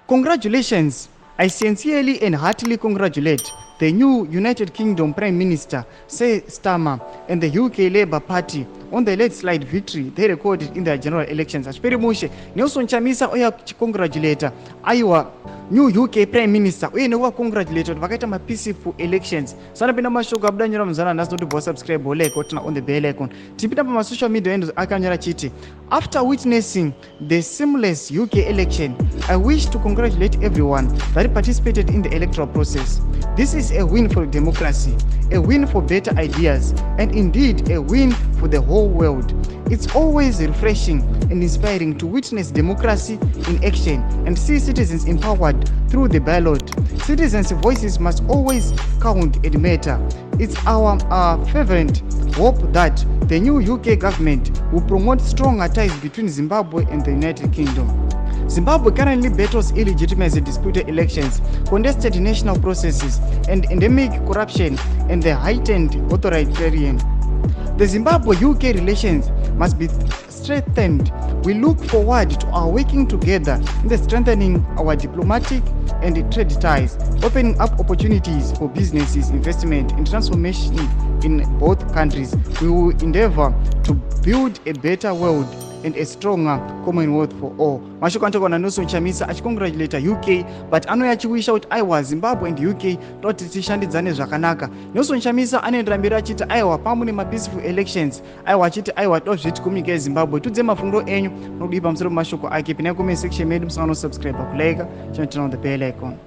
Congratulations. I sincerely and heartily congratulate the new United Kingdom Prime Minister, Sir Starmer, and the UK Labour Party on the landslide victory they recorded in their general elections. Achipiri mushe, Nelson Chamisa oya congratulate aiwa new UK Prime Minister uye nekuva congratulate kuti vakaita peaceful elections. Sanapinda mashoko abudanyira muzana nhasi noti bo subscribe like otina on the bell icon. Tipinda social media handles akanyora chiti, after witnessing the seamless UK election, I wish to congratulate everyone that participated in the electoral process. This is a win for democracy, a win for better ideas, and indeed a win for the whole world. It's always refreshing and inspiring to witness democracy in action and see citizens empowered through the ballot. Citizens' voices must always count and matter. It's our fervent hope that the new UK government will promote stronger ties between Zimbabwe and the United Kingdom. Zimbabwe currently battles illegitimacy, disputed elections, contested national processes, and endemic corruption and the heightened authoritarian. The Zimbabwe-UK relations must be strengthened. We look forward to our working together in the strengthening our diplomatic and trade ties, opening up opportunities for businesses, investment, and transformation in both countries. We will endeavor to build a better world and a stronger Commonwealth for all. Mashoko anotokana Nelson Chamisa achicongratulate UK, but anoya achiwisha kuti aiwa Zimbabwe and UK toti tishandidzane zvakanaka. Nelson Chamisa anoendera mberi achiti aiwa pamwe peaceful elections, aiwa achiti aiwa dozviti kunyika yeZimbabwe. Tudze mafunguro enyu nokudii pamusoro pemashoko ake. Pinai comment section medu, musangano subscribe, kulike, channel on the bell icon.